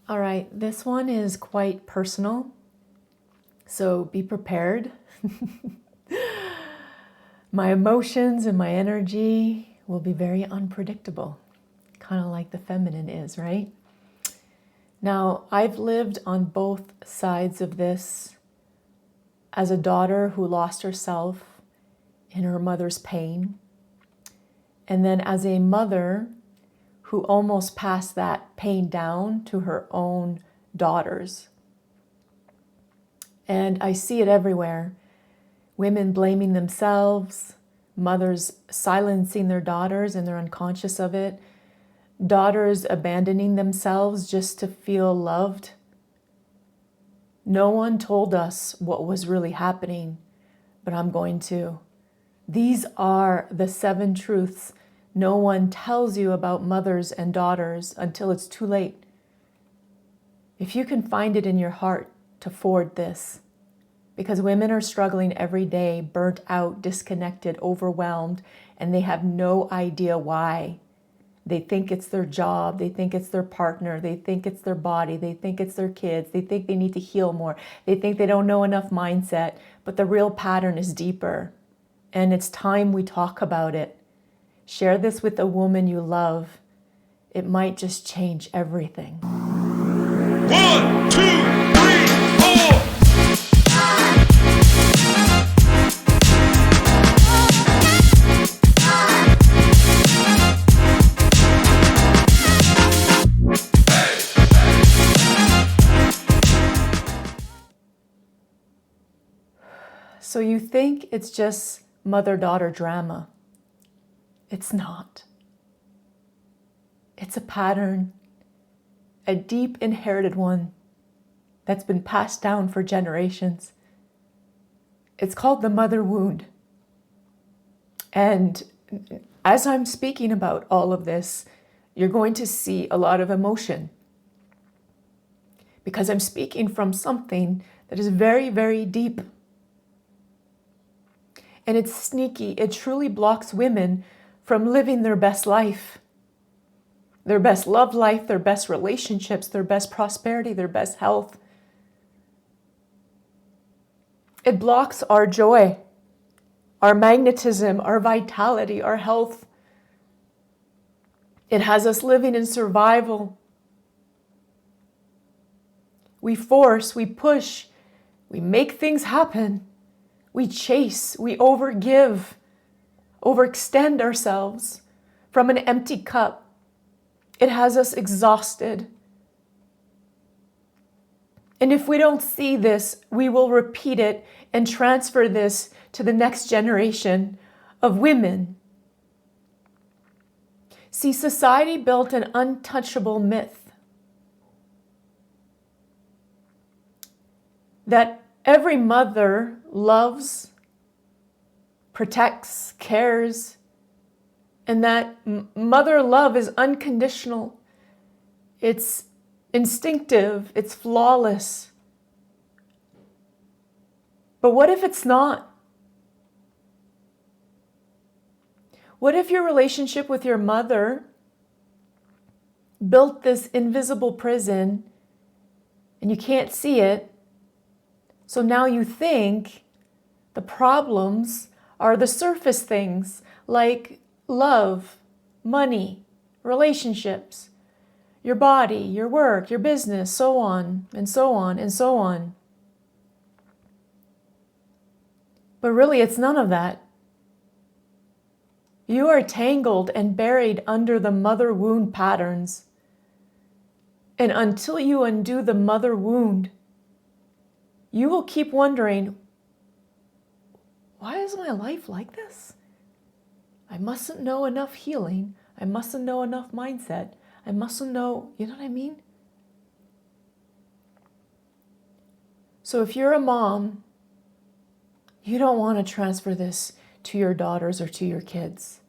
All right, this one is quite personal, so be prepared. My emotions and my energy will be very unpredictable, kind of like the feminine is, right? Now, I've lived on both sides of this as a daughter who lost herself in her mother's pain, and then as a mother who almost passed that pain down to her own daughters. And I see it everywhere. Women blaming themselves, mothers silencing their daughters and they're unconscious of it, daughters abandoning themselves just to feel loved. No one told us what was really happening, but I'm going to. These are the 7 truths no one tells you about mothers and daughters until it's too late. If you can find it in your heart to forward this, because women are struggling every day, burnt out, disconnected, overwhelmed, and they have no idea why. They think it's their job, they think it's their partner, they think it's their body, they think it's their kids, they think they need to heal more, they think they don't know enough mindset, but the real pattern is deeper. And it's time we talk about it. Share this with a woman you love. It might just change everything. 1, 2, 3, 4. So you think it's just mother-daughter drama. It's not. It's a pattern, a deep inherited one that's been passed down for generations. It's called the mother wound. And as I'm speaking about all of this, you're going to see a lot of emotion because I'm speaking from something that is very, very deep. And it's sneaky. It truly blocks women from living their best life, their best love life, their best relationships, their best prosperity, their best health. It blocks our joy, our magnetism, our vitality, our health. It has us living in survival. We force, we push, we make things happen. We chase, we overgive, overextend ourselves from an empty cup. It has us exhausted. And if we don't see this, we will repeat it and transfer this to the next generation of women. See, society built an untouchable myth that every mother loves, protects, cares, and that mother love is unconditional. It's instinctive, it's flawless. But what if it's not? What if your relationship with your mother built this invisible prison and you can't see it? So now you think the problems are the surface things like love, money, relationships, your body, your work, your business, so on and so on and so on. But really, it's none of that. You are tangled and buried under the mother wound patterns. And until you undo the mother wound, you will keep wondering, why is my life like this? I mustn't know enough healing. I mustn't know enough mindset. I mustn't know, you know what I mean? So if you're a mom, you don't want to transfer this to your daughters or to your kids.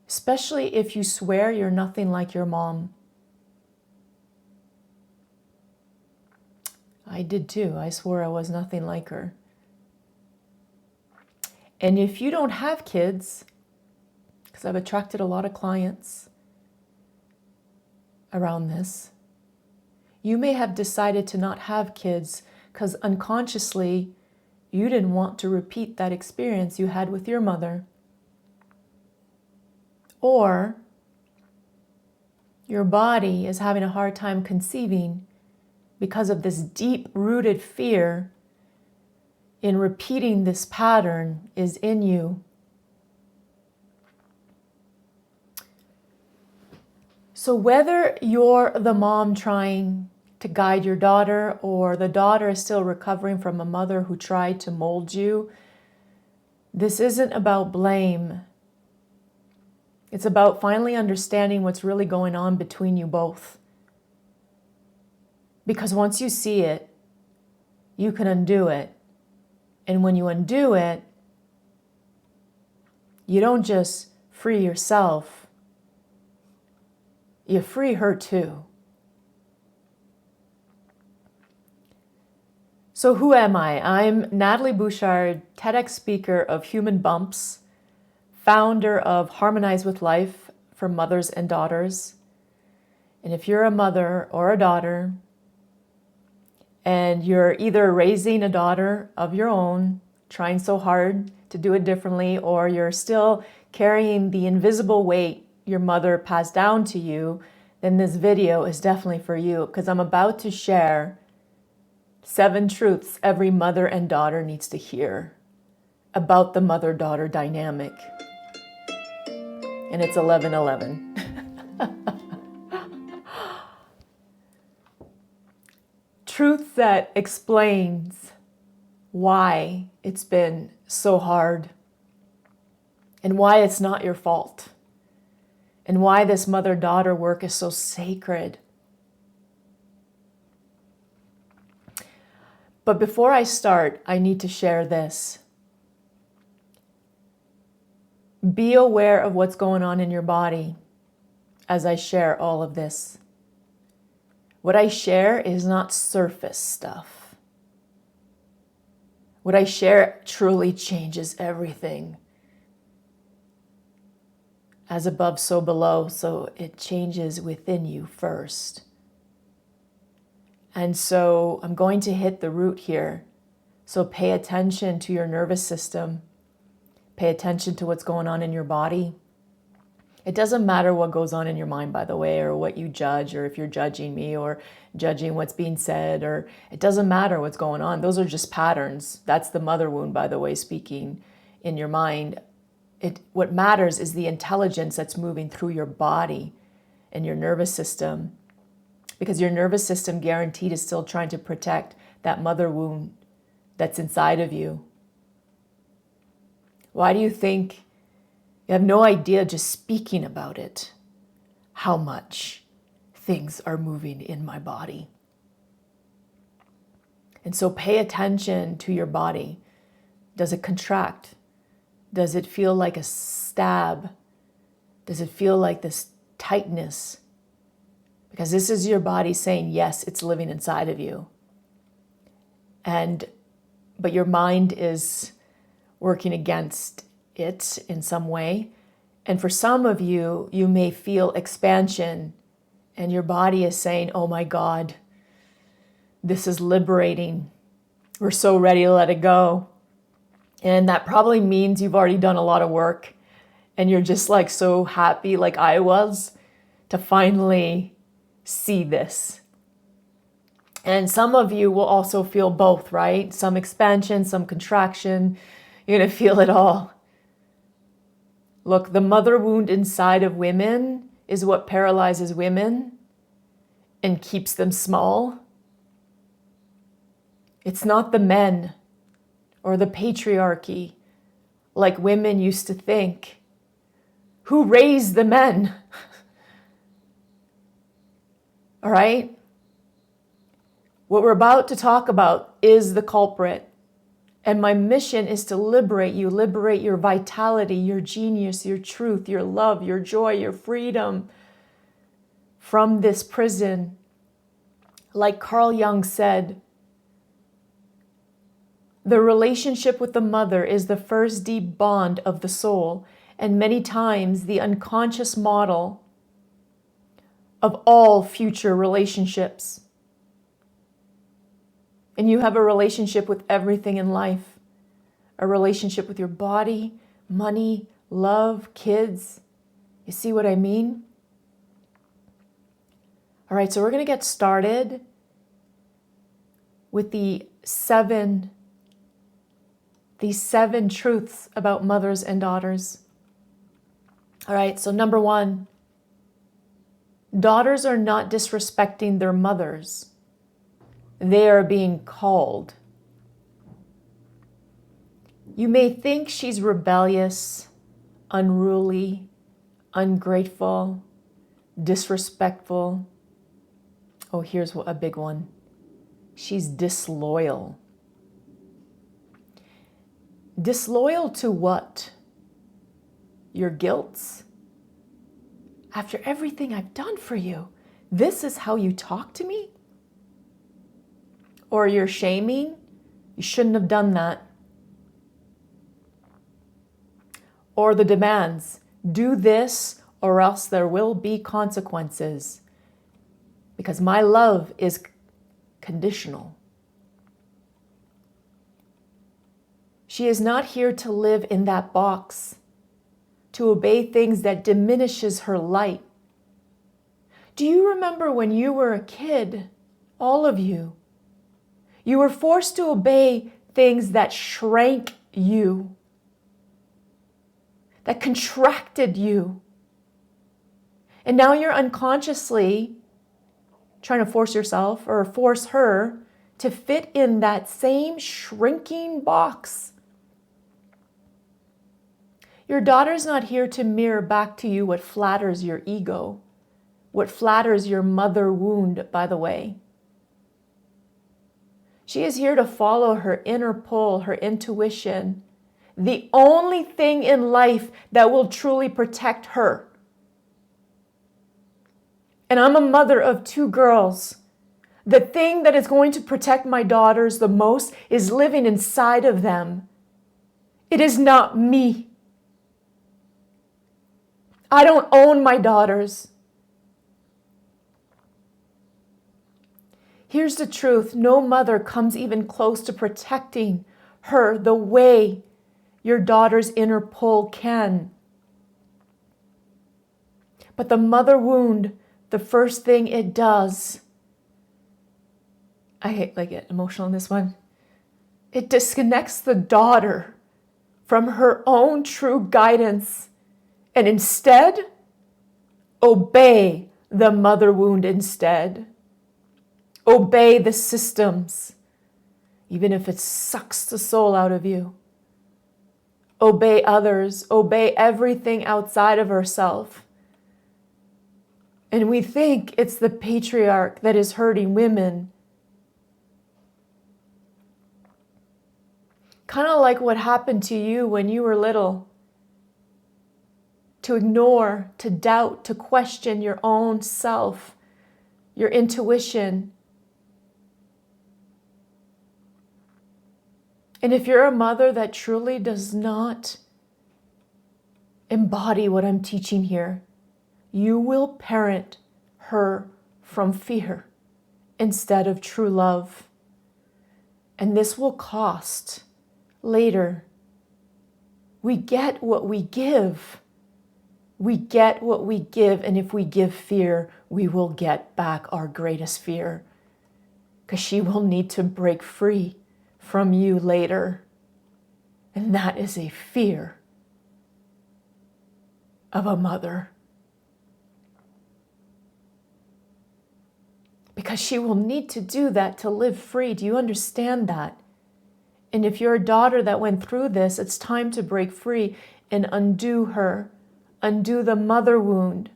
Especially if you swear you're nothing like your mom. I did too. I swore I was nothing like her. And if you don't have kids, because I've attracted a lot of clients around this, You may have decided to not have kids because unconsciously you didn't want to repeat that experience you had with your mother. Or your body is having a hard time conceiving because of this deep-rooted fear in repeating this pattern is in you. So whether you're the mom trying to guide your daughter or the daughter is still recovering from a mother who tried to mold you, this isn't about blame. It's about finally understanding what's really going on between you both. Because once you see it, you can undo it. And when you undo it, you don't just free yourself, you free her too. So who am I? I'm Natalie Bouchard, TEDx speaker of Human Bumps, founder of Harmonize With Life for mothers and daughters. And if you're a mother or a daughter, and you're either raising a daughter of your own, trying so hard to do it differently, or you're still carrying the invisible weight your mother passed down to you, then this video is definitely for you, because I'm about to share 7 truths every mother and daughter needs to hear about the mother-daughter dynamic. And it's 11:11. Truth that explains why it's been so hard and why it's not your fault and why this mother-daughter work is so sacred. But before I start, I need to share this. Be aware of what's going on in your body as I share all of this. What I share is not surface stuff. What I share truly changes everything. As above, so below, so it changes within you first. And so I'm going to hit the root here. So pay attention to your nervous system. Pay attention to what's going on in your body. It doesn't matter what goes on in your mind, by the way, or what you judge, or if you're judging me or judging what's being said, or it doesn't matter what's going on. Those are just patterns. That's the mother wound, by the way, speaking in your mind. What matters is the intelligence that's moving through your body and your nervous system, because your nervous system guaranteed is still trying to protect that mother wound that's inside of you. Why do you think you have no idea, just speaking about it, how much things are moving in my body? And so pay attention to your body. Does it contract? Does it feel like a stab? Does it feel like this tightness? Because this is your body saying, yes, it's living inside of you. But your mind is working against it in some way. And for some of you, you may feel expansion and your body is saying, oh my God, this is liberating. We're so ready to let it go. And that probably means you've already done a lot of work and you're just like so happy, like I was, to finally see this. And some of you will also feel both, right? Some expansion, some contraction. You're going to feel it all. Look, the mother wound inside of women is what paralyzes women and keeps them small. It's not the men or the patriarchy like women used to think. Who raised the men? All right? What we're about to talk about is the culprit. And my mission is to liberate you, liberate your vitality, your genius, your truth, your love, your joy, your freedom from this prison. Like Carl Jung said, the relationship with the mother is the first deep bond of the soul, and many times the unconscious model of all future relationships. And you have a relationship with everything in life. A relationship with your body, money, love, kids. You see what I mean? All right, so we're going to get started with these seven truths about mothers and daughters. All right, so number one, daughters are not disrespecting their mothers. They are being called. You may think she's rebellious, unruly, ungrateful, disrespectful. Oh, here's a big one. She's disloyal. Disloyal to what? Your guilt? After everything I've done for you, this is how you talk to me? Or you're shaming? You shouldn't have done that. Or the demands, do this or else there will be consequences. Because my love is conditional. She is not here to live in that box, to obey things that diminishes her light. Do you remember when you were a kid, all of you? You were forced to obey things that shrank you, that contracted you. And now you're unconsciously trying to force yourself or force her to fit in that same shrinking box. Your daughter's not here to mirror back to you what flatters your ego, what flatters your mother wound, by the way. She is here to follow her inner pull, her intuition, the only thing in life that will truly protect her. And I'm a mother of 2 girls. The thing that is going to protect my daughters the most is living inside of them. It is not me. I don't own my daughters. Here's the truth. No mother comes even close to protecting her the way your daughter's inner pull can. But the mother wound, the first thing it does, I get emotional in this one. It disconnects the daughter from her own true guidance and instead obey the mother wound instead. Obey the systems, even if it sucks the soul out of you. Obey others, obey everything outside of herself. And we think it's the patriarch that is hurting women. Kind of like what happened to you when you were little. To ignore, to doubt, to question your own self, your intuition. And if you're a mother that truly does not embody what I'm teaching here, you will parent her from fear instead of true love. And this will cost later. We get what we give. We get what we give, and if we give fear, we will get back our greatest fear. Because she will need to break free from you later. And that is a fear of a mother. Because she will need to do that to live free. Do you understand that? And if you're a daughter that went through this, it's time to break free and undo her. Undo the mother wound.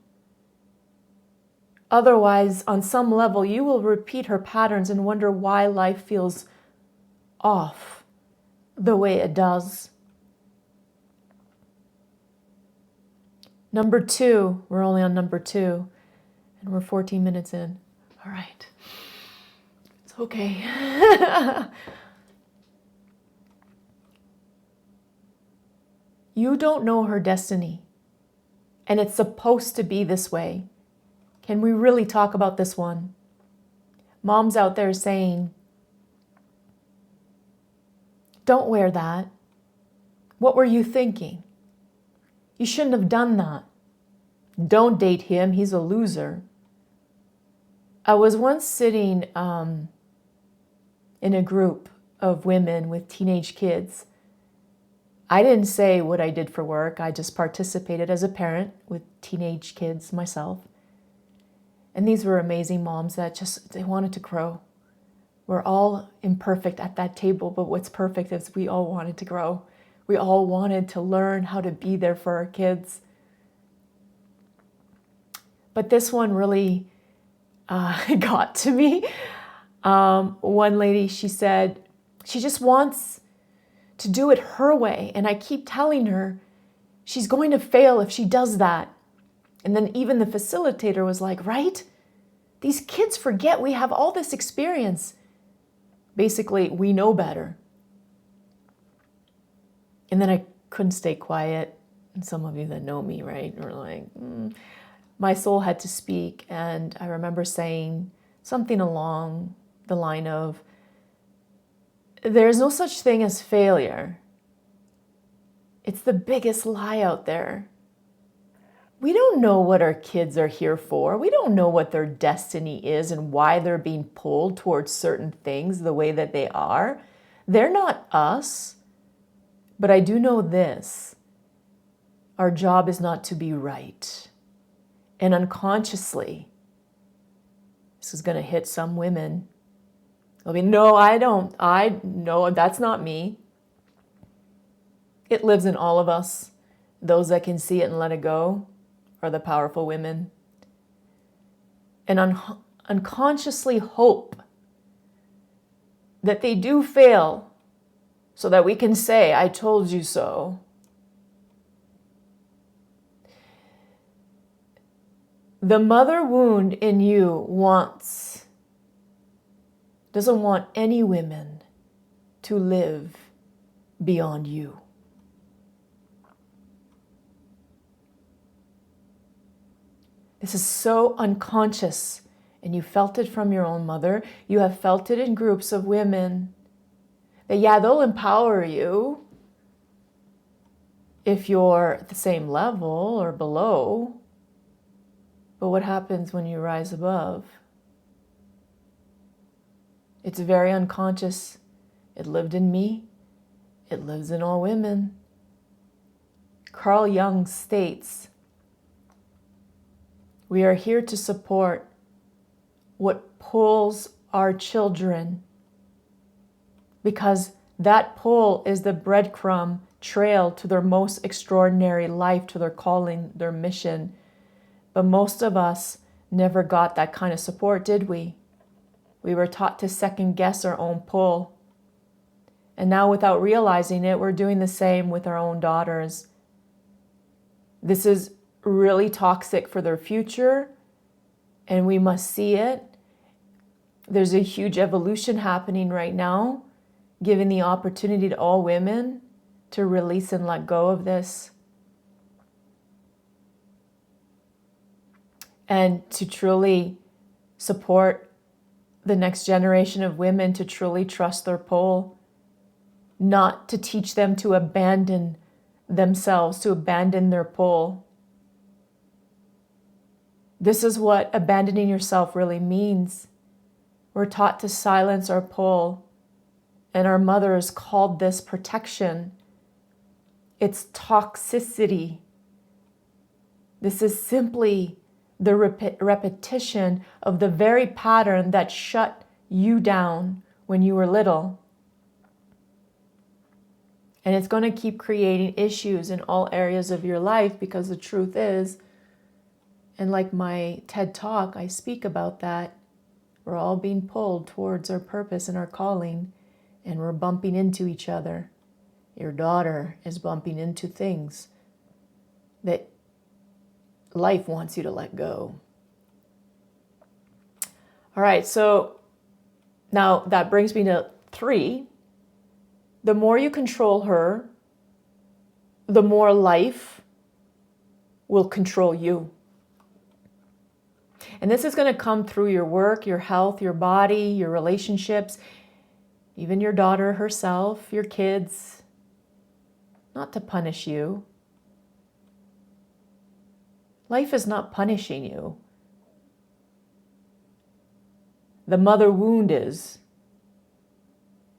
Otherwise, on some level, you will repeat her patterns and wonder why life feels off the way it does. Number 2, we're only on number 2, and we're 14 minutes in. All right. It's okay. You don't know her destiny. And it's supposed to be this way. Can we really talk about this one? Moms out there saying, Don't wear that. What were you thinking? You shouldn't have done that. Don't date him. He's a loser. I was once sitting in a group of women with teenage kids. I didn't say what I did for work. I just participated as a parent with teenage kids myself. And these were amazing moms that they wanted to grow. We're all imperfect at that table, but what's perfect is we all wanted to grow. We all wanted to learn how to be there for our kids. But this one really got to me. One lady, she said, she just wants to do it her way. And I keep telling her she's going to fail if she does that. And then even the facilitator was like, right? These kids forget we have all this experience. Basically, we know better. And then I couldn't stay quiet. And some of you that know me, right, are like, My soul had to speak. And I remember saying something along the line of, there's no such thing as failure. It's the biggest lie out there. We don't know what our kids are here for. We don't know what their destiny is and why they're being pulled towards certain things the way that they are. They're not us. But I do know this. Our job is not to be right. And unconsciously, this is going to hit some women. They'll be, no, I don't. No, that's not me. It lives in all of us. Those that can see it and let it go are the powerful women. And unconsciously hope that they do fail so that we can say, I told you so. The mother wound in you doesn't want any women to live beyond you. This is so unconscious, and you felt it from your own mother. You have felt it in groups of women. That, yeah, they'll empower you if you're at the same level or below. But what happens when you rise above? It's very unconscious. It lived in me. It lives in all women. Carl Jung states, we are here to support what pulls our children, because that pull is the breadcrumb trail to their most extraordinary life, to their calling, their mission. But most of us never got that kind of support, did we? We were taught to second guess our own pull. And now, without realizing it, we're doing the same with our own daughters. This is really toxic for their future, and we must see it. There's a huge evolution happening right now, giving the opportunity to all women to release and let go of this. And to truly support the next generation of women to truly trust their pull, not to teach them to abandon themselves, to abandon their pull. This is what abandoning yourself really means. We're taught to silence our pull, and our mothers called this protection. It's toxicity. This is simply the repetition of the very pattern that shut you down when you were little. And it's going to keep creating issues in all areas of your life, because the truth is, and like my TED Talk, I speak about that, we're all being pulled towards our purpose and our calling, and we're bumping into each other. Your daughter is bumping into things that life wants you to let go. All right, so now that brings me to 3. The more you control her, the more life will control you. And this is going to come through your work, your health, your body, your relationships. even your daughter herself, your kids, not to punish you. Life is not punishing you. The mother wound is.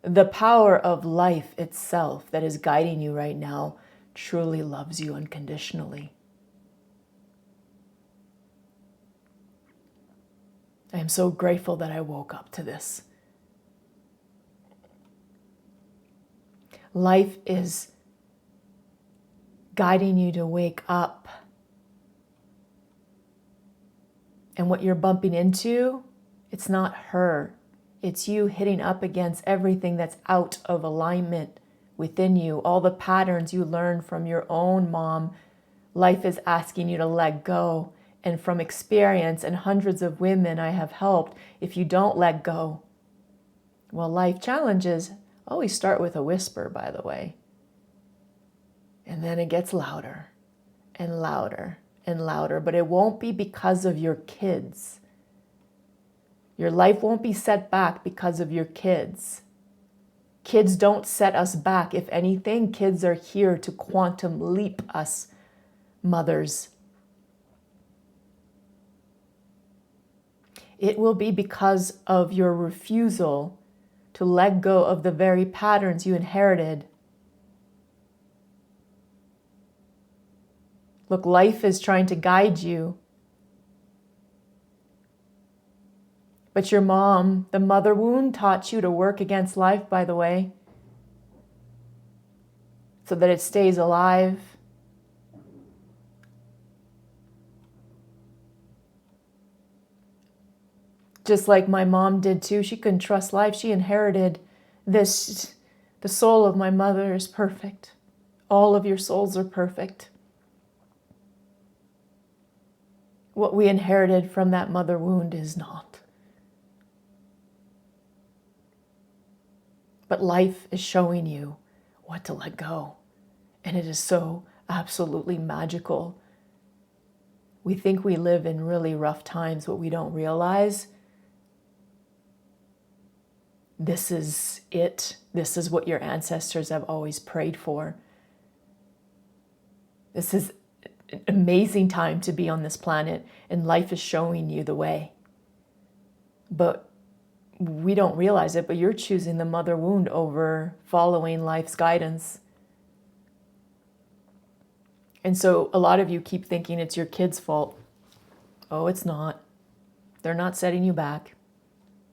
The power of life itself that is guiding you right now truly loves you unconditionally. I am so grateful that I woke up to this. Life is guiding you to wake up. And what you're bumping into, it's not her. It's you hitting up against everything that's out of alignment within you. All the patterns you learned from your own mom, life is asking you to let go. And from experience and hundreds of women I have helped, if you don't let go, well, life challenges always start with a whisper, by the way. And then it gets louder and louder and louder, but it won't be because of your kids. Your life won't be set back because of your kids. Kids don't set us back. If anything, kids are here to quantum leap us, mothers. It will be because of your refusal to let go of the very patterns you inherited. Look, life is trying to guide you. But your mom, the mother wound, taught you to work against life, by the way, so that it stays alive. Just like my mom did too. She couldn't trust life. She inherited this. The soul of my mother is perfect. All of your souls are perfect. What we inherited from that mother wound is not. But life is showing you what to let go. And it is so absolutely magical. We think we live in really rough times, but we don't realize this is it. This is what your ancestors have always prayed for. This is an amazing time to be on this planet, and life is showing you the way. But we don't realize it, but you're choosing the mother wound over following life's guidance. And so a lot of you keep thinking it's your kid's fault. Oh, it's not. They're not setting you back.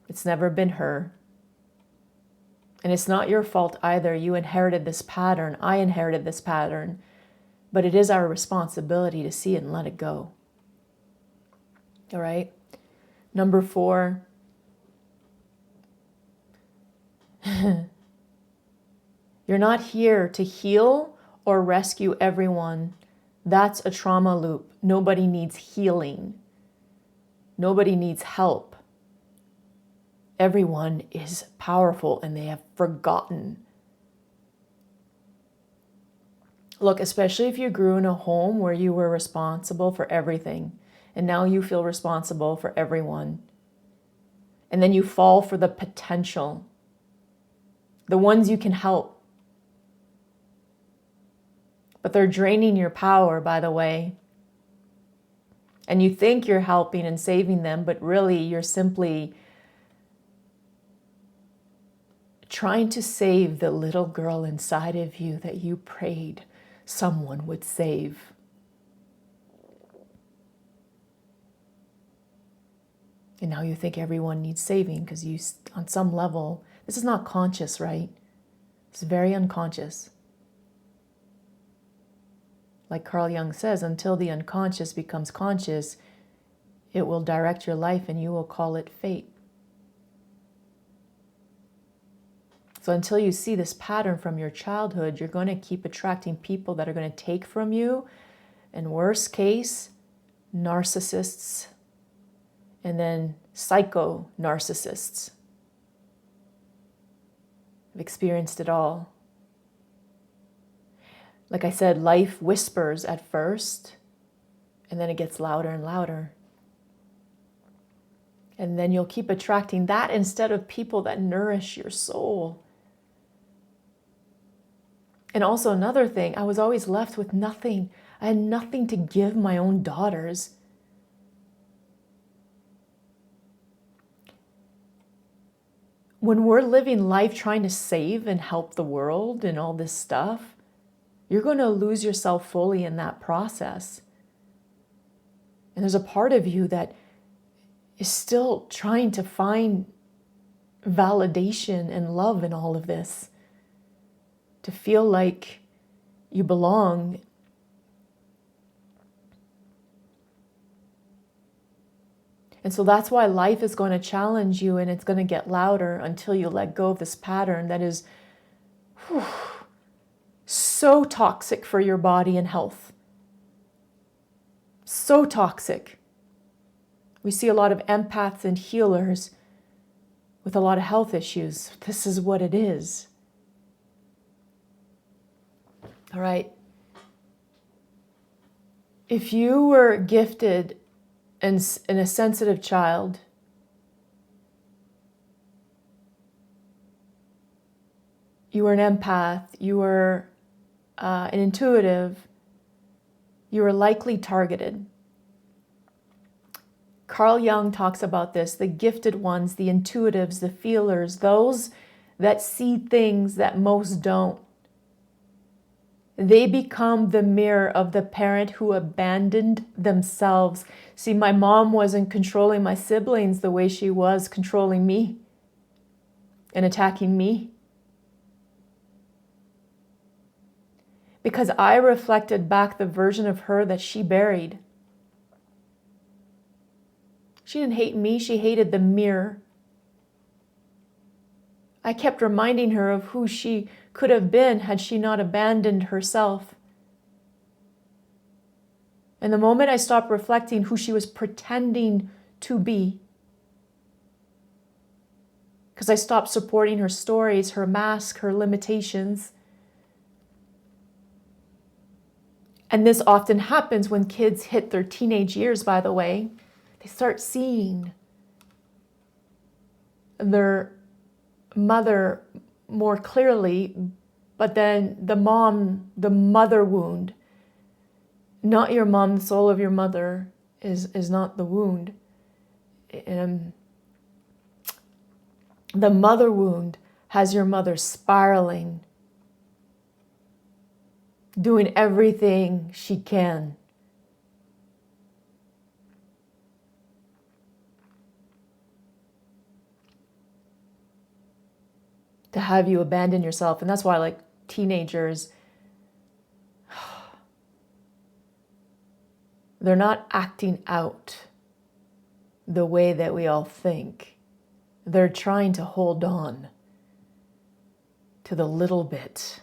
It's never been her. And it's not your fault either. You inherited this pattern. I inherited this pattern. But it is our responsibility to see it and let it go. All right? Number 4. You're not here to heal or rescue everyone. That's a trauma loop. Nobody needs healing. Nobody needs help. Everyone is powerful and they have forgotten. Look, especially if you grew in a home where you were responsible for everything and now you feel responsible for everyone. And then you fall for the potential, the ones you can help. But they're draining your power, by the way. And you think you're helping and saving them, but really you're simply trying to save the little girl inside of you that you prayed someone would save. And now you think everyone needs saving because you, on some level, this is not conscious, right? It's very unconscious. Like Carl Jung says, until the unconscious becomes conscious, it will direct your life and you will call it fate. So until you see this pattern from your childhood, you're going to keep attracting people that are going to take from you. And worst case, narcissists. And then psycho-narcissists. I've experienced it all. Like I said, life whispers at first, and then it gets louder and louder. And then you'll keep attracting that instead of people that nourish your soul. And also another thing, I was always left with nothing. I had nothing to give my own daughters. When we're living life trying to save and help the world and all this stuff, you're going to lose yourself fully in that process. And there's a part of you that is still trying to find validation and love in all of this, to feel like you belong. And so that's why life is going to challenge you, and it's going to get louder until you let go of this pattern that is so toxic for your body and health. So toxic. We see a lot of empaths and healers with a lot of health issues. This is what it is. All right. If you were gifted and a sensitive child, you were an empath, you were an intuitive, you were likely targeted. Carl Jung talks about this, the gifted ones, the intuitives, the feelers, those that see things that most don't. They become the mirror of the parent who abandoned themselves. See, my mom wasn't controlling my siblings the way she was controlling me and attacking me. Because I reflected back the version of her that she buried. She didn't hate me, she hated the mirror. I kept reminding her of who she could have been had she not abandoned herself. And the moment I stopped reflecting who she was pretending to be, because I stopped supporting her stories, her mask, her limitations. And this often happens when kids hit their teenage years, by the way. They start seeing their mother more clearly, but then the mother wound, not your mom, the soul of your mother is not the wound. The mother wound has your mother spiraling, doing everything she can to have you abandon yourself. And that's why, like, teenagers, they're not acting out the way that we all think. They're trying to hold on to the little bit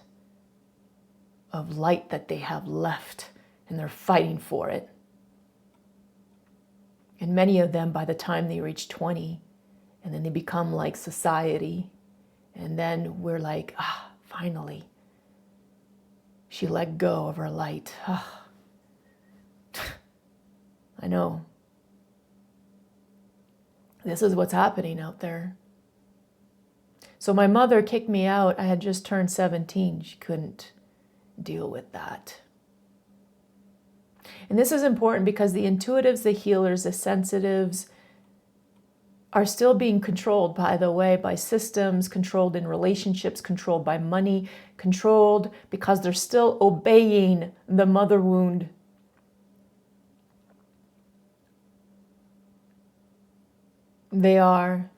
of light that they have left, and they're fighting for it. And many of them, by the time they reach 20, and then they become like society, and then we're like, finally, she let go of her light. I know. This is what's happening out there. So my mother kicked me out. I had just turned 17. She couldn't deal with that. And this is important because the intuitives, the healers, the sensitives are still being controlled, by the way, by systems, controlled in relationships, controlled by money, controlled because they're still obeying the mother wound. They are.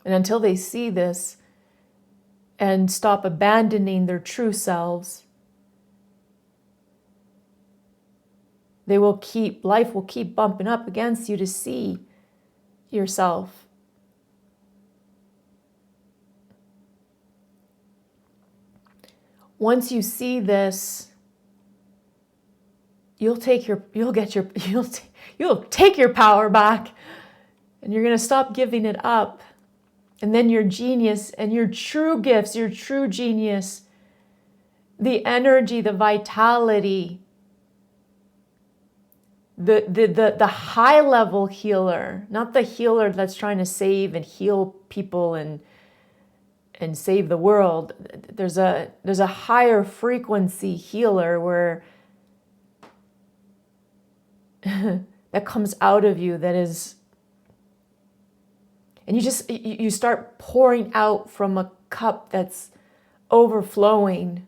And until they see this and stop abandoning their true selves, life will keep bumping up against you to see yourself. Once you see this, you'll take your power back, and you're going to stop giving it up. And then your genius and your true gifts, your true genius, the energy, the vitality, the high level healer, not the healer that's trying to save and heal people and save the world. There's a higher frequency healer where that comes out of you, that is, and you start pouring out from a cup that's overflowing,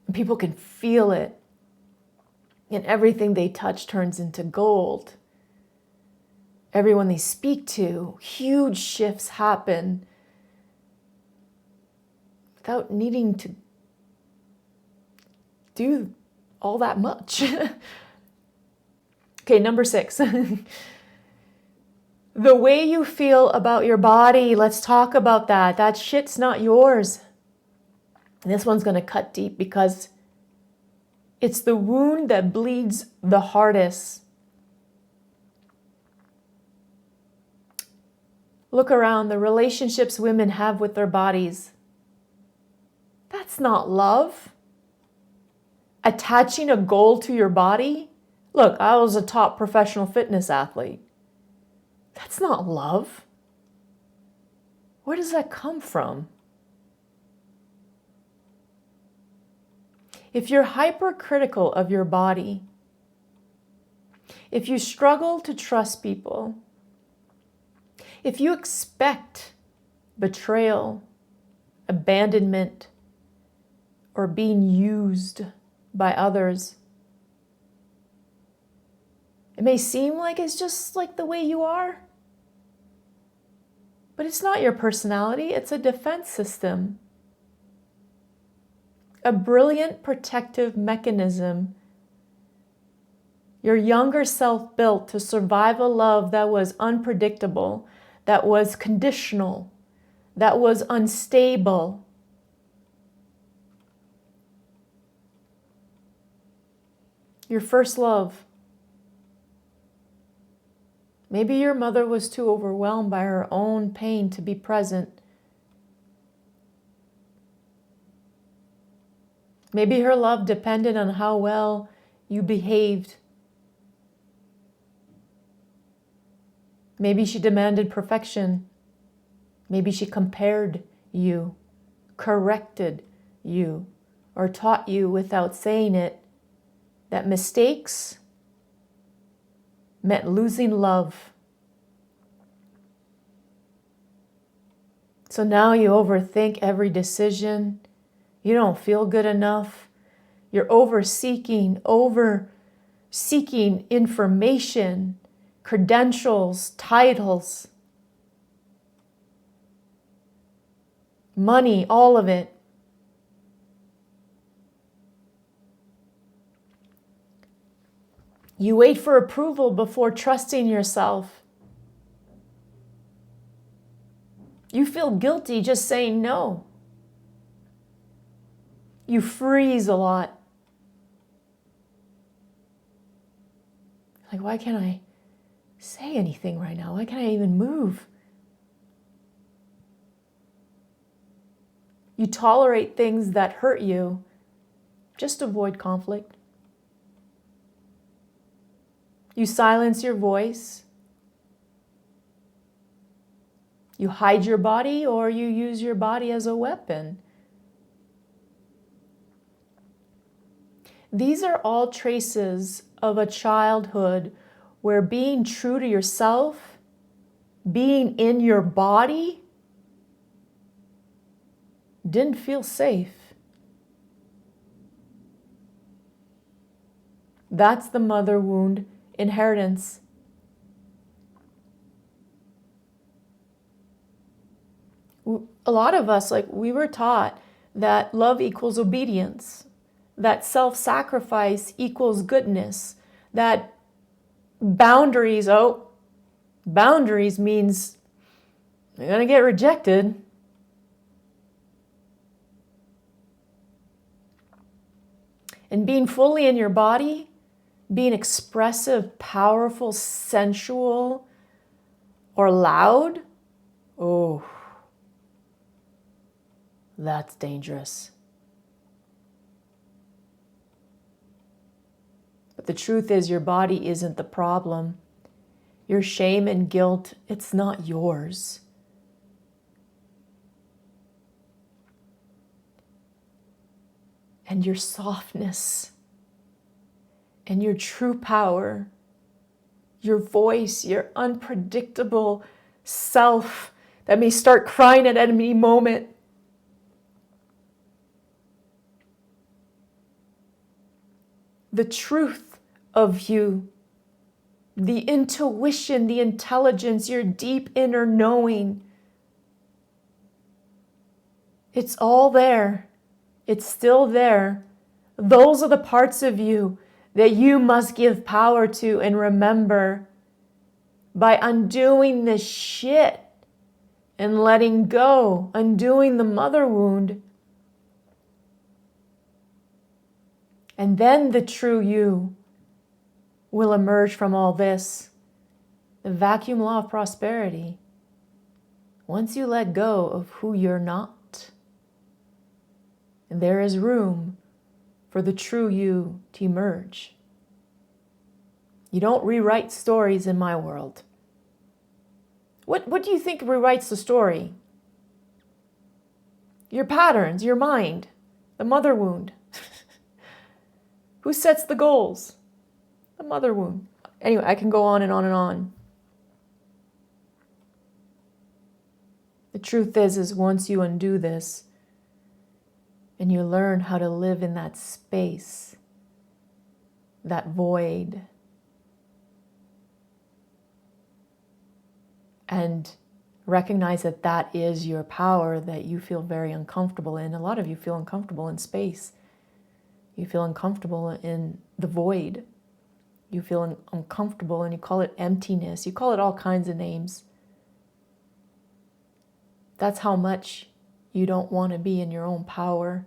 and people can feel it, and everything they touch turns into gold. Everyone they speak to, huge shifts happen without needing to do all that much. Okay, number 6. The way you feel about your body, let's talk about that. That shit's not yours. And this one's going to cut deep because it's the wound that bleeds the hardest. Look around, the relationships women have with their bodies. That's not love. Attaching a goal to your body. Look, I was a top professional fitness athlete. That's not love. Where does that come from? If you're hypercritical of your body, if you struggle to trust people, if you expect betrayal, abandonment, or being used by others, it may seem like it's just like the way you are, but it's not your personality, it's a defense system. A brilliant protective mechanism your younger self built to survive a love that was unpredictable, that was conditional, that was unstable. Your first love. Maybe your mother was too overwhelmed by her own pain to be present. Maybe her love depended on how well you behaved. Maybe she demanded perfection. Maybe she compared you, corrected you, or taught you without saying it that mistakes meant losing love. So now you overthink every decision. You don't feel good enough. You're over-seeking information, credentials, titles, money, all of it. You wait for approval before trusting yourself. You feel guilty just saying no. You freeze a lot. Like, why can't I say anything right now? Why can't I even move? You tolerate things that hurt you just to avoid conflict. You silence your voice. You hide your body, or you use your body as a weapon. These are all traces of a childhood where being true to yourself, being in your body, didn't feel safe. That's the mother wound inheritance. A lot of us, we were taught that love equals obedience, that self-sacrifice equals goodness, that boundaries means you're going to get rejected. And being fully in your body, being expressive, powerful, sensual, or loud, oh, that's dangerous. But the truth is, your body isn't the problem. Your shame and guilt, it's not yours. And your softness and your true power, your voice, your unpredictable self that may start crying at any moment. The truth of you, the intuition, the intelligence, your deep inner knowing. It's all there. It's still there. Those are the parts of you that you must give power to and remember by undoing this shit and letting go, undoing the mother wound. And then the true you will emerge from all this. The vacuum law of prosperity. Once you let go of who you're not, there is room for the true you to emerge. You don't rewrite stories in my world. What do you think rewrites the story? Your patterns, your mind, the mother wound. Who sets the goals? The mother wound. Anyway, I can go on and on and on. The truth is once you undo this and you learn how to live in that space, that void, and recognize that that is your power that you feel very uncomfortable in. A lot of you feel uncomfortable in space. You feel uncomfortable in the void. You feel uncomfortable and you call it emptiness. You call it all kinds of names. That's how much you don't want to be in your own power.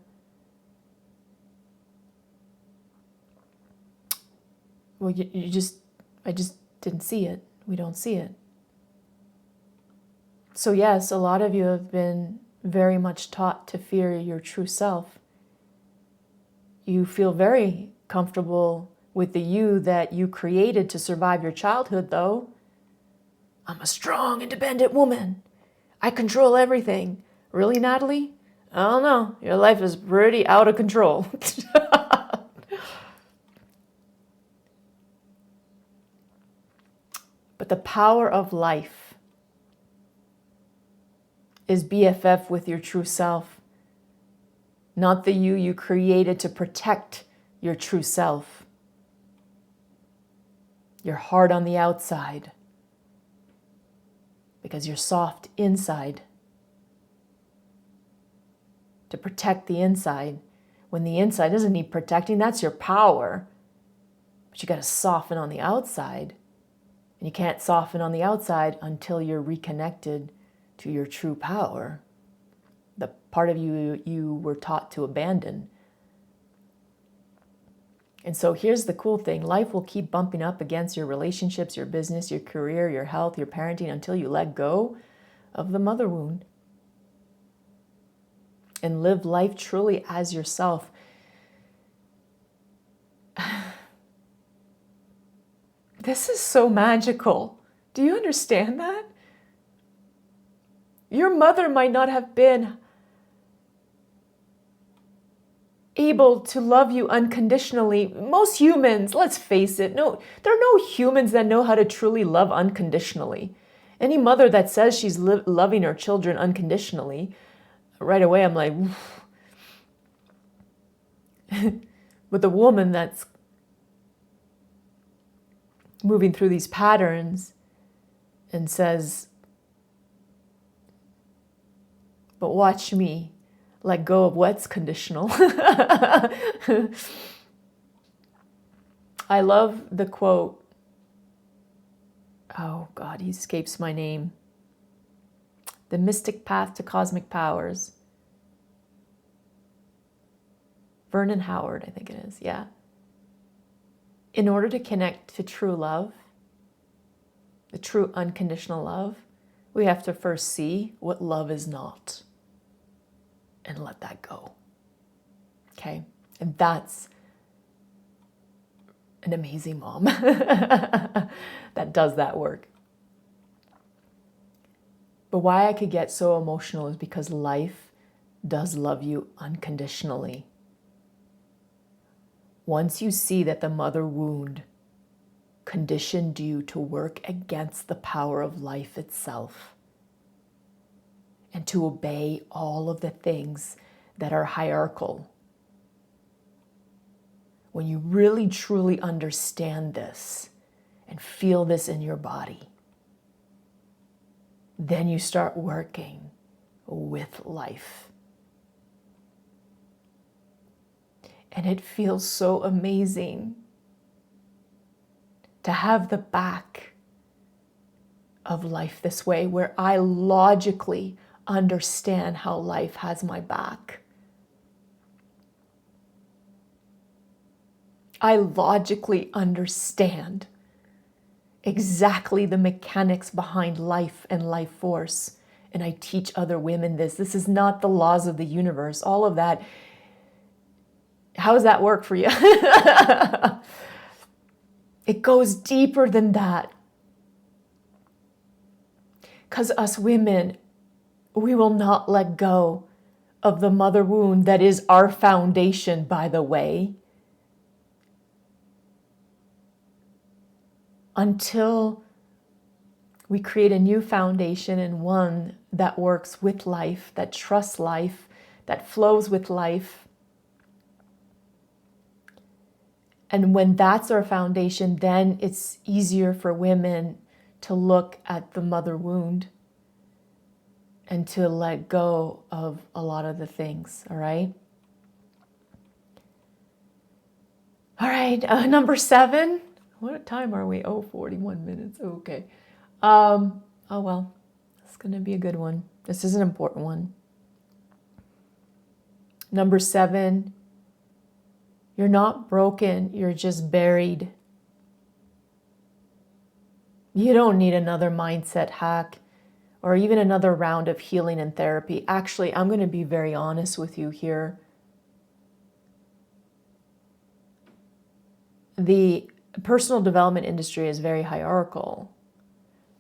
Well, I just didn't see it. We don't see it. So yes, a lot of you have been very much taught to fear your true self. You feel very comfortable with the you that you created to survive your childhood, though. I'm a strong, independent woman. I control everything. Really, Natalie? I don't know. Your life is pretty out of control. But the power of life is BFF with your true self, not the you created to protect your true self. You're hard on the outside because you're soft inside to protect the inside. When the inside doesn't need protecting, that's your power. But you got to soften on the outside. And you can't soften on the outside until you're reconnected to your true power, the part of you were taught to abandon. And so here's the cool thing. Life will keep bumping up against your relationships, your business, your career, your health, your parenting, until you let go of the mother wound and live life truly as yourself. This is so magical. Do you understand that? Your mother might not have been able to love you unconditionally. Most humans, let's face it, no, there are no humans that know how to truly love unconditionally. Any mother that says she's loving her children unconditionally, right away I'm like, but the woman that's moving through these patterns and says, but watch me let go of what's conditional. I love the quote. Oh God, he escapes my name. The Mystic Path to Cosmic Powers. Vernon Howard, I think it is. Yeah. In order to connect to true love, the true unconditional love, we have to first see what love is not and let that go. Okay? And an amazing mom that does that work. But why I could get so emotional is because life does love you unconditionally. Once you see that the mother wound conditioned you to work against the power of life itself and to obey all of the things that are hierarchical, when you really truly understand this and feel this in your body, then you start working with life. And it feels so amazing to have the back of life this way, where I logically understand how life has my back. I logically understand exactly the mechanics behind life and life force. And I teach other women this. This is not the laws of the universe. All of that. How does that work for you? It goes deeper than that. Because us women, we will not let go of the mother wound that is our foundation, by the way, until we create a new foundation, and one that works with life, that trusts life, that flows with life. And when that's our foundation, then it's easier for women to look at the mother wound and to let go of a lot of the things, all right? All right, number 7. What time are we? 41 minutes. Okay. Oh, well, it's going to be a good one. This is an important one. Number 7, you're not broken, you're just buried. You don't need another mindset hack or even another round of healing and therapy. Actually, I'm going to be very honest with you here. The personal development industry is very hierarchical.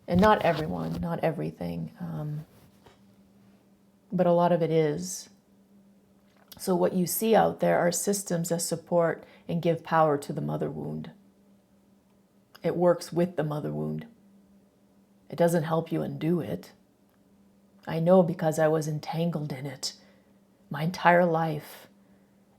And not everyone, not everything, but a lot of it is. So what you see out there are systems that support and give power to the mother wound. It works with the mother wound. It doesn't help you undo it. I know, because I was entangled in it my entire life.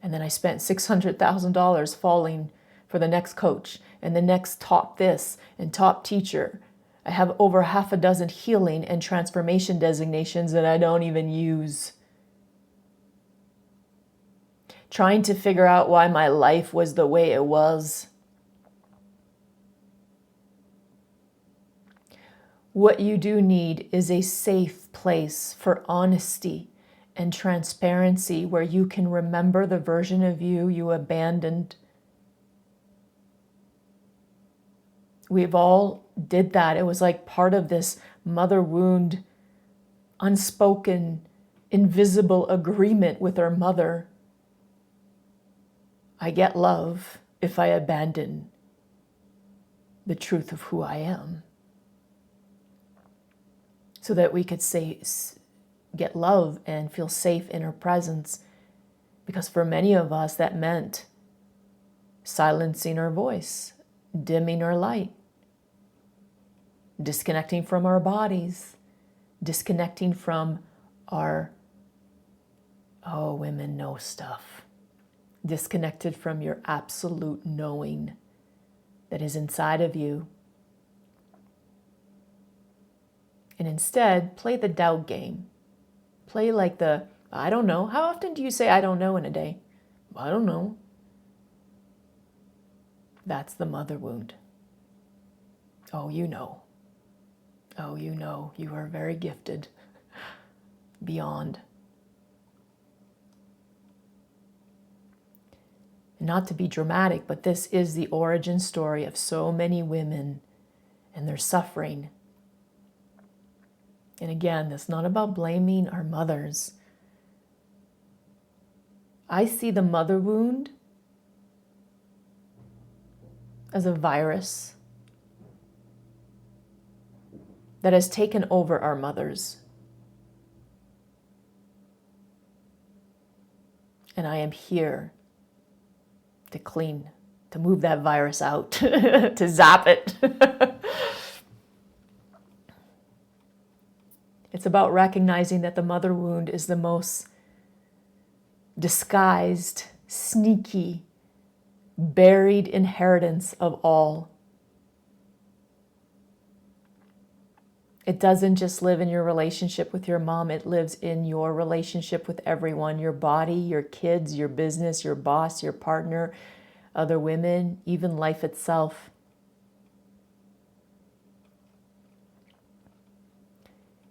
And then I spent $600,000 falling for the next coach and the next top this and top teacher. I have over half a dozen healing and transformation designations that I don't even use. Trying to figure out why my life was the way it was. What you do need is a safe place for honesty and transparency, where you can remember the version of you abandoned. We've all did that. It was like part of this mother wound, unspoken, invisible agreement with our mother. I get love if I abandon the truth of who I am, so that we could get love and feel safe in her presence. Because for many of us, that meant silencing our voice, dimming our light, disconnecting from our bodies, disconnecting from our, women know stuff, disconnected from your absolute knowing that is inside of you. And instead, play the doubt game. Play like I don't know. How often do you say I don't know in a day? I don't know. That's the mother wound. Oh, you know. Oh, you know. You are very gifted. Beyond. And not to be dramatic, but this is the origin story of so many women and their suffering. And again, it's not about blaming our mothers. I see the mother wound as a virus that has taken over our mothers. And I am here to clean, to move that virus out, to zap it. It's about recognizing that the mother wound is the most disguised, sneaky, buried inheritance of all. It doesn't just live in your relationship with your mom, it lives in your relationship with everyone, your body, your kids, your business, your boss, your partner, other women, even life itself.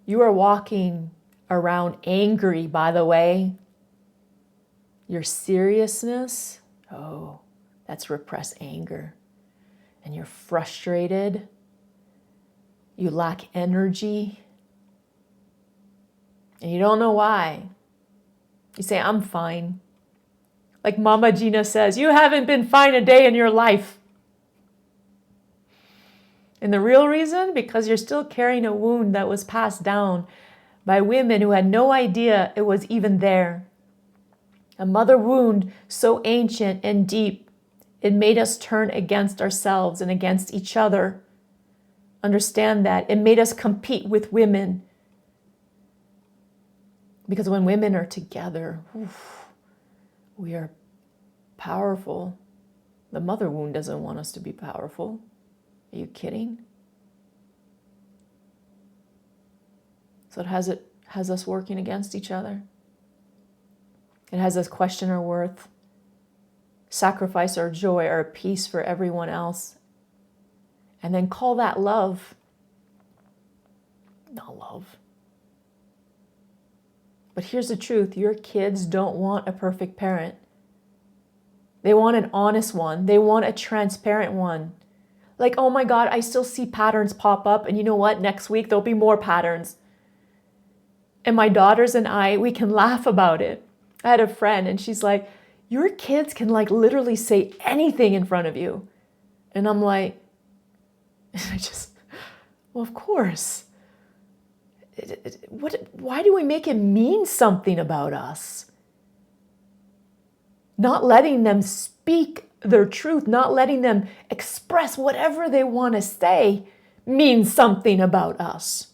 You are walking around angry, by the way. Your seriousness, oh, that's repressed anger. And you're frustrated. You lack energy. And you don't know why. You say, I'm fine. Like Mama Gina says, you haven't been fine a day in your life. And the real reason? Because you're still carrying a wound that was passed down by women who had no idea it was even there. A mother wound so ancient and deep, it made us turn against ourselves and against each other. Understand that. It made us compete with women. Because when women are together, we are powerful. The mother wound doesn't want us to be powerful. Are you kidding? So it has us working against each other. It has us question our worth, sacrifice our joy, our peace for everyone else, and then call that love. Not love. But here's the truth. Your kids don't want a perfect parent. They want an honest one. They want a transparent one. Like, oh my God, I still see patterns pop up. And you know what? Next week, there'll be more patterns. And my daughters and I, we can laugh about it. I had a friend and she's like, your kids can like literally say anything in front of you. And I'm like, well, of course. Why do we make it mean something about us? Not letting them speak their truth, not letting them express whatever they want to say means something about us.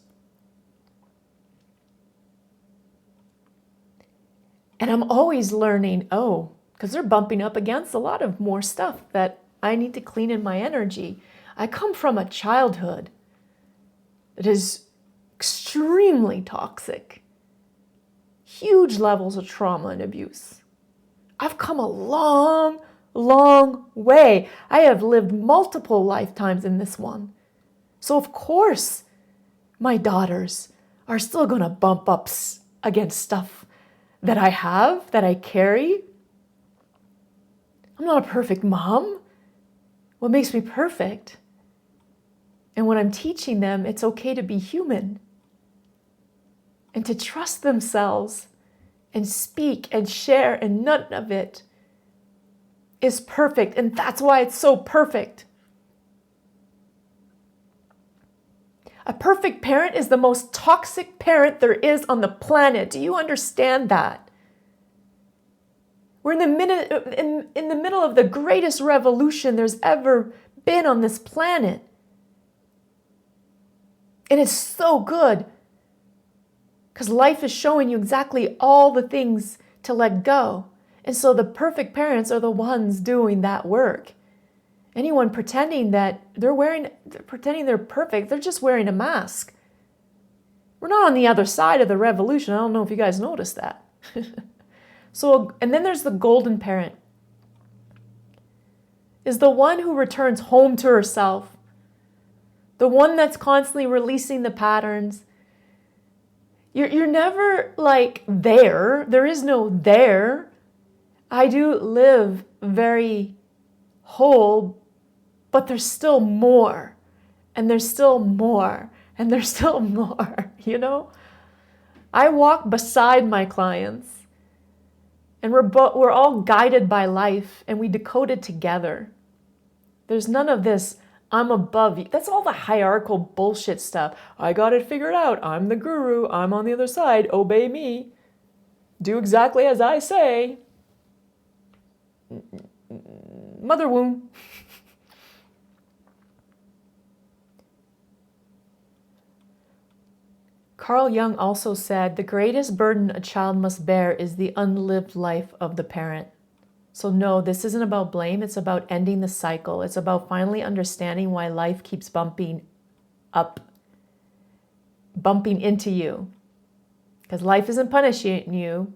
And I'm always learning, because they're bumping up against a lot of more stuff that I need to clean in my energy. I come from a childhood that is extremely toxic, huge levels of trauma and abuse. I've come a long, long way. I have lived multiple lifetimes in this one. So of course, my daughters are still going to bump up against stuff that I have, that I carry. I'm not a perfect mom. What makes me perfect? And when I'm teaching them, it's okay to be human and to trust themselves and speak and share, and none of it is perfect. And that's why it's so perfect. A perfect parent is the most toxic parent there is on the planet. Do you understand that? We're in the middle of the greatest revolution there's ever been on this planet. And it's so good because life is showing you exactly all the things to let go. And so the perfect parents are the ones doing that work. Anyone pretending that pretending they're perfect, they're just wearing a mask. We're not on the other side of the revolution. I don't know if you guys noticed that. And then there's the golden parent. Is the one who returns home to herself. The one that's constantly releasing the patterns. You're never like there. There is no there. I do live very whole, but there's still more. And there's still more. And there's still more, you know? I walk beside my clients. And we're all guided by life, and we decode it together. There's none of this, I'm above you. That's all the hierarchical bullshit stuff. I got it figured out. I'm the guru. I'm on the other side. Obey me. Do exactly as I say. Mother wound. Carl Jung also said, the greatest burden a child must bear is the unlived life of the parent. So no, this isn't about blame. It's about ending the cycle. It's about finally understanding why life keeps bumping into you. Because life isn't punishing you.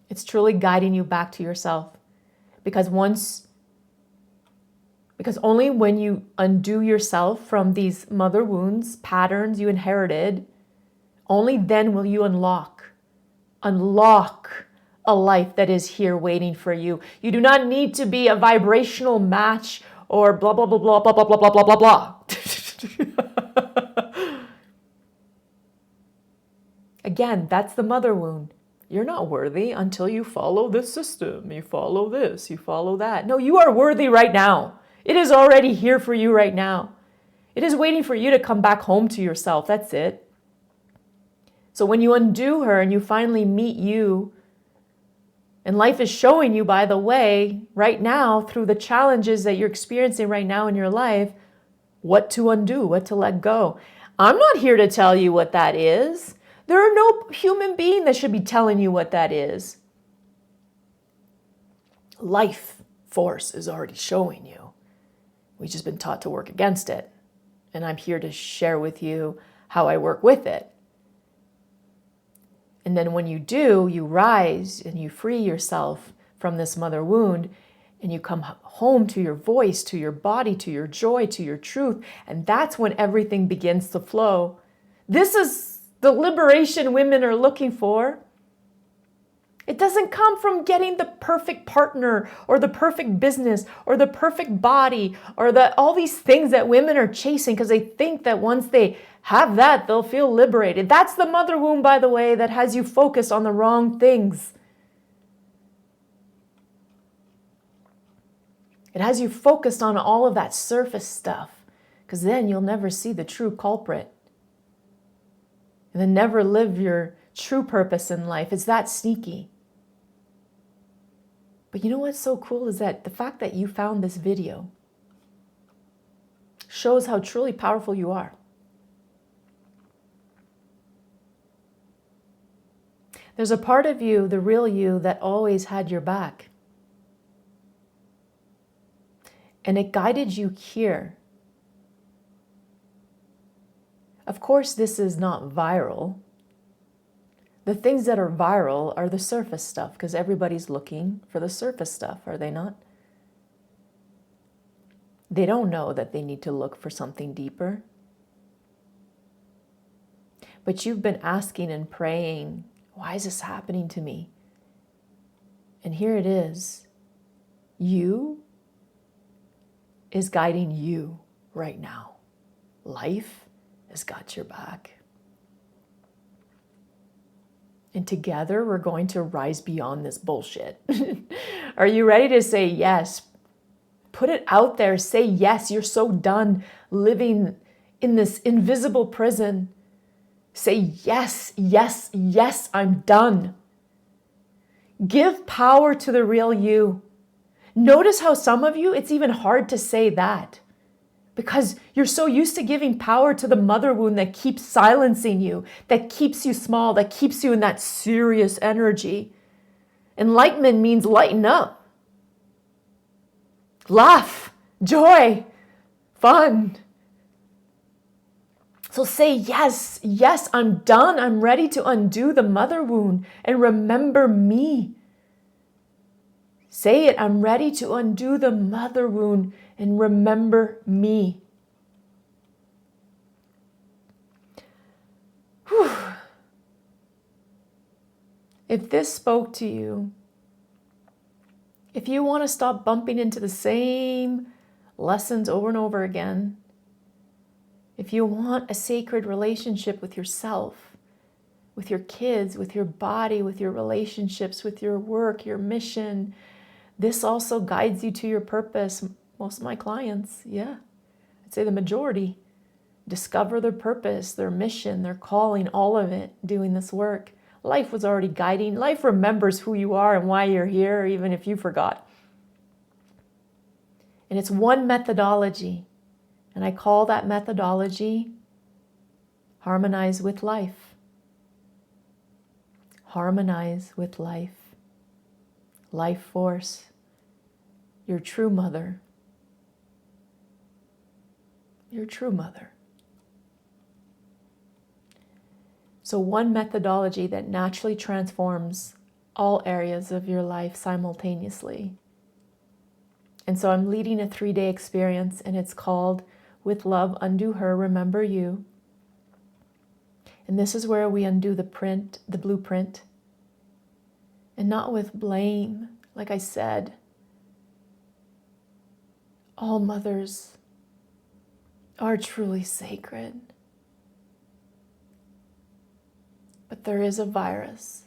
It's truly guiding you back to yourself. Because only when you undo yourself from these mother wounds, patterns you inherited, only then will you unlock a life that is here waiting for you. You do not need to be a vibrational match or blah, blah, blah, blah, blah, blah, blah, blah, blah, blah, blah. Again, that's the mother wound. You're not worthy until you follow this system. You follow this, you follow that. No, you are worthy right now. It is already here for you right now. It is waiting for you to come back home to yourself. That's it. So when you undo her and you finally meet you, and life is showing you, by the way, right now, through the challenges that you're experiencing right now in your life, what to undo, what to let go. I'm not here to tell you what that is. There are no human being that should be telling you what that is. Life force is already showing you. We've just been taught to work against it. And I'm here to share with you how I work with it. And then when you do, you rise and you free yourself from this mother wound and you come home to your voice, to your body, to your joy, to your truth. And that's when everything begins to flow. This is the liberation women are looking for. It doesn't come from getting the perfect partner or the perfect business or the perfect body or all these things that women are chasing because they think that once they have that, they'll feel liberated. That's the mother wound, by the way, that has you focused on the wrong things. It has you focused on all of that surface stuff because then you'll never see the true culprit. And then never live your true purpose in life. It's that sneaky. But you know what's so cool is that the fact that you found this video shows how truly powerful you are. There's a part of you, the real you, that always had your back. And it guided you here. Of course, this is not viral. The things that are viral are the surface stuff because everybody's looking for the surface stuff, are they not? They don't know that they need to look for something deeper. But you've been asking and praying, why is this happening to me? And here it is. You is guiding you right now. Life has got your back. And together we're going to rise beyond this bullshit. Are you ready to say yes? Put it out there. Say yes. You're so done living in this invisible prison. Say yes, yes, yes, I'm done. Give power to the real you. Notice how some of you, it's even hard to say that. Because you're so used to giving power to the mother wound that keeps silencing you, that keeps you small, that keeps you in that serious energy. Enlightenment means lighten up. Laugh, joy, fun. So say yes, yes, I'm done. I'm ready to undo the mother wound and remember me. Say it, I'm ready to undo the mother wound and remember me. Whew. If this spoke to you, if you want to stop bumping into the same lessons over and over again, if you want a sacred relationship with yourself, with your kids, with your body, with your relationships, with your work, your mission, This also guides you to your purpose. Most of my clients, yeah, I'd say the majority, discover their purpose, their mission, their calling, all of it, doing this work. Life was already guiding. Life remembers who you are and why you're here, even if you forgot. And it's one methodology. And I call that methodology Harmonize with Life. Harmonize with life. Life force. Your true mother. Your true mother. So one methodology that naturally transforms all areas of your life simultaneously. And so I'm leading a 3-day experience, and it's called With Love, Undo Her, Remember You. And this is where we undo the blueprint, and not with blame. Like I said, all mothers are truly sacred. But there is a virus.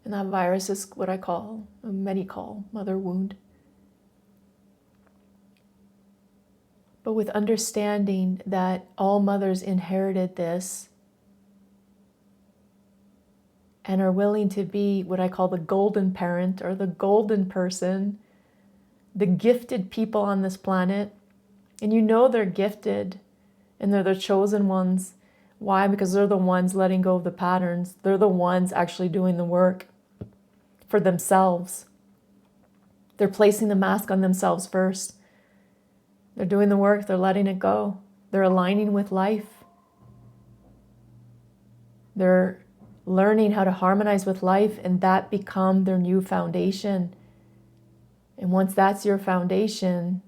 And that virus is what many call mother wound. But with understanding that all mothers inherited this and are willing to be what I call the golden parent or the golden person, the gifted people on this planet, and you know they're gifted and they're the chosen ones. Why? Because they're the ones letting go of the patterns. They're the ones actually doing the work for themselves. They're placing the mask on themselves first. They're doing the work. They're letting it go. They're aligning with life. They're learning how to harmonize with life, and that become their new foundation. And once that's your foundation,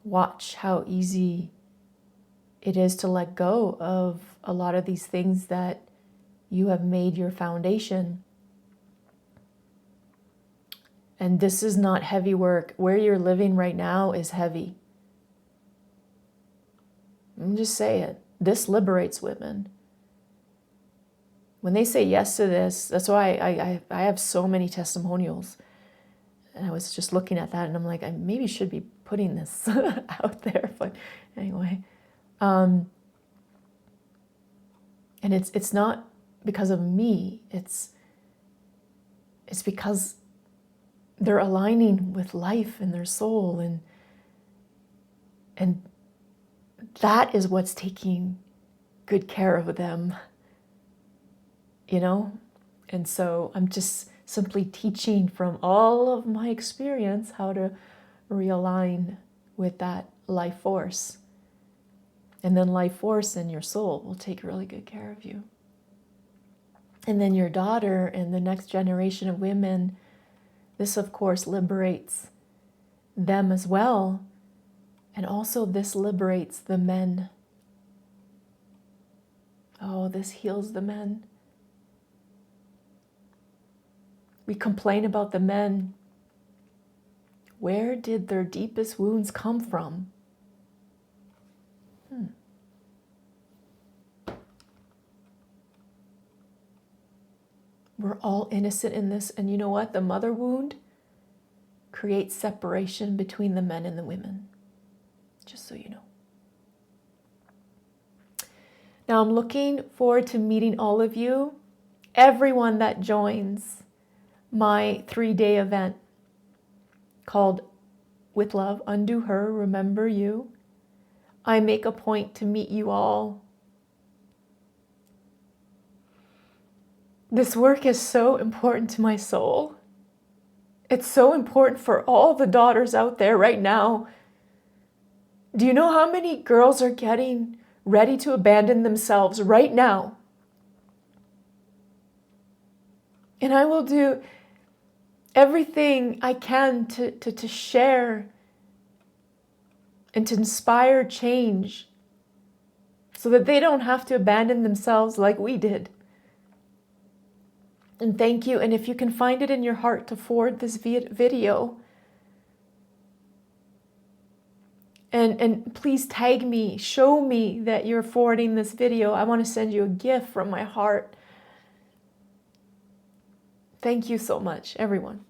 watch how easy it is to let go of a lot of these things that you have made your foundation. And this is not heavy work. Where you're living right now is heavy. I'm just say it. This liberates women. When they say yes to this, that's why I have so many testimonials. And I was just looking at that and I'm like, I maybe should be putting this out there. But anyway. And it's not because of me. It's because they're aligning with life and their soul, and that is what's taking good care of them, you know? And so I'm just simply teaching from all of my experience how to realign with that life force. And then life force and your soul will take really good care of you. And then your daughter and the next generation of women, this of course liberates them as well. And also this liberates the men. Oh, this heals the men. We complain about the men. Where did their deepest wounds come from? We're all innocent in this. And you know what? The mother wound creates separation between the men and the women. Just so you know. Now I'm looking forward to meeting all of you, everyone that joins my 3-day event called With Love, Undo Her, Remember You. I make a point to meet you all. This work is so important to my soul. It's so important for all the daughters out there right now. Do you know how many girls are getting ready to abandon themselves right now? And I will do everything I can to share and to inspire change so that they don't have to abandon themselves like we did. And thank you. And if you can find it in your heart to forward this video, and please tag me, show me that you're forwarding this video. I want to send you a gift from my heart. Thank you so much, everyone.